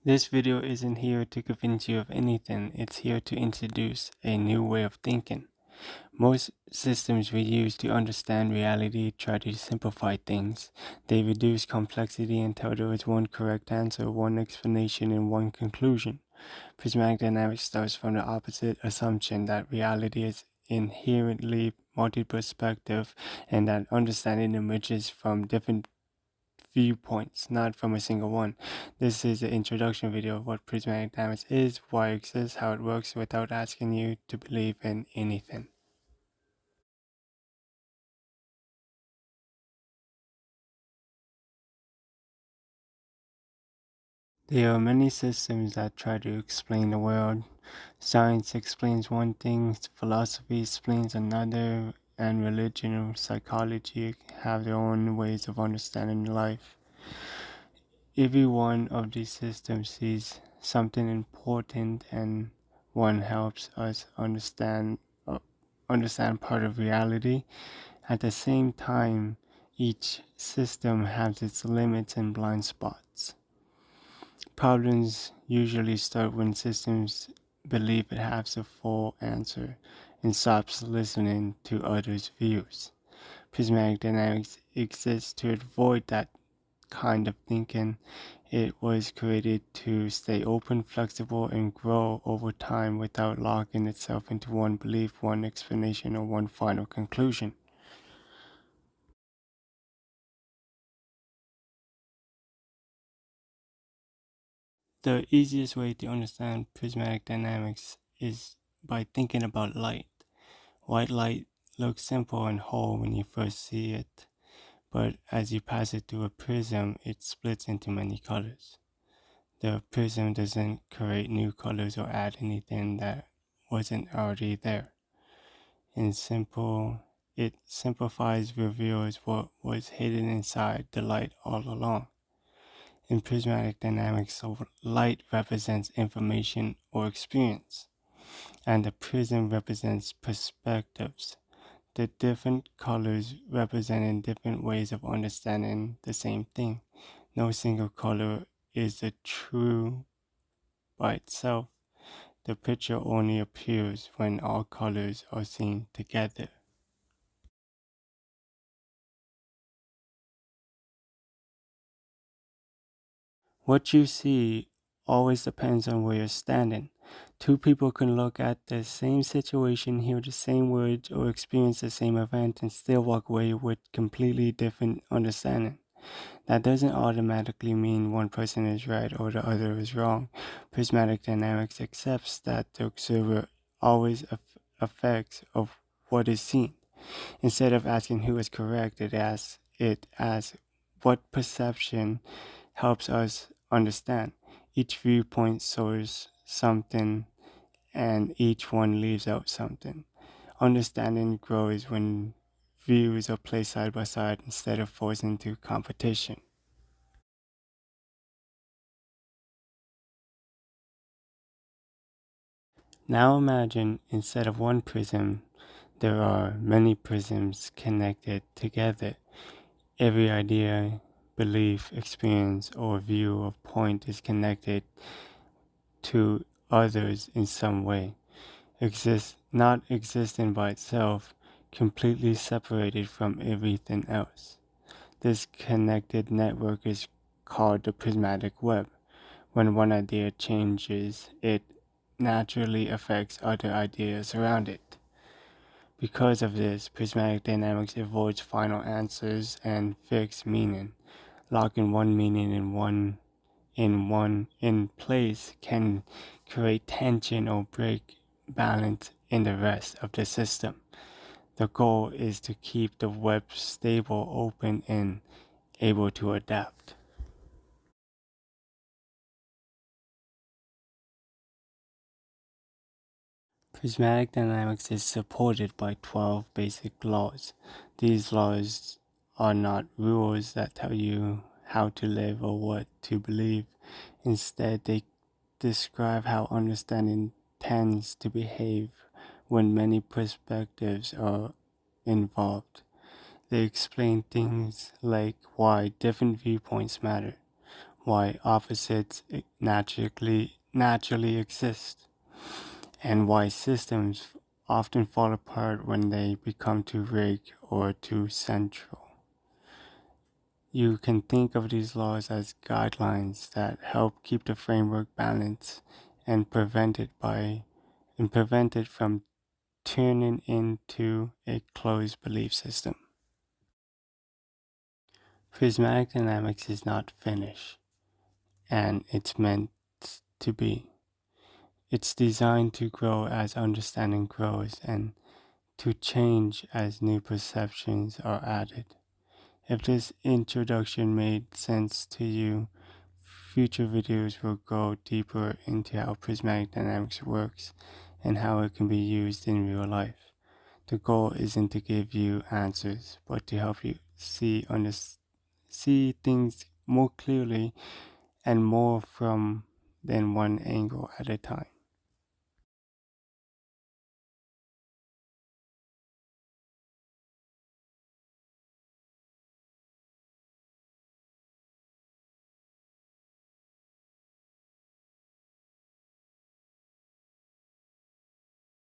This video isn't here to convince you of anything, it's here to introduce a new way of thinking. Most systems we use to understand reality try to simplify things. They reduce complexity and tell there is one correct answer, one explanation, and one conclusion. Prismatic dynamics starts from the opposite assumption that reality is inherently multi-perspective and that understanding emerges from different viewpoints, not from a single one. This is the introduction video of what prismatic dynamics is, why it exists, how it works, without asking you to believe in anything. There are many systems that try to explain the world. Science explains one thing, philosophy explains another, and religion and psychology have their own ways of understanding life. Every one of these systems sees something important, and one helps us uh, understand part of reality. At the same time, each system has its limits and blind spots. Problems usually start when systems believe it has the full answer and stops listening to others' views. Prismatic dynamics exists to avoid that kind of thinking. It was created to stay open, flexible, and grow over time without locking itself into one belief, one explanation, or one final conclusion. The easiest way to understand prismatic dynamics is by thinking about light. White light looks simple and whole when you first see it, but as you pass it through a prism, it splits into many colors. The prism doesn't create new colors or add anything that wasn't already there. It simplifies, reveals what was hidden inside the light all along. In prismatic dynamics, so light represents information or experience, and the prism represents perspectives. The different colors representing different ways of understanding the same thing. No single color is the true by itself. The picture only appears when all colors are seen together. What you see always depends on where you're standing. Two people can look at the same situation, hear the same words, or experience the same event and still walk away with completely different understanding. That doesn't automatically mean one person is right or the other is wrong. Prismatic dynamics accepts that the observer always affects of what is seen. Instead of asking who is correct, it asks what perception helps us understand. Each viewpoint shows something and each one leaves out something. Understanding grows when views are placed side by side instead of forced into competition. Now imagine instead of one prism, there are many prisms connected together. Every idea, belief, experience, or view of point is connected to others in some way. Not existing by itself, completely separated from everything else. This connected network is called the prismatic web. When one idea changes, it naturally affects other ideas around it. Because of this, prismatic dynamics avoids final answers and fixed meaning. Locking one meaning in place can create tension or break balance in the rest of the system. The goal is to keep the web stable, open, and able to adapt. Prismatic dynamics is supported by 12 basic laws. These laws are not rules that tell you how to live or what to believe. Instead, they describe how understanding tends to behave when many perspectives are involved. They explain things like why different viewpoints matter, why opposites naturally exist, and why systems often fall apart when they become too rigged or too central. You can think of these laws as guidelines that help keep the framework balanced and prevent it from turning into a closed belief system. Prismatic dynamics is not finished, and it's meant to be. It's designed to grow as understanding grows and to change as new perceptions are added. If this introduction made sense to you, future videos will go deeper into how prismatic dynamics works and how it can be used in real life. The goal isn't to give you answers, but to help you see things more clearly and more from than one angle at a time.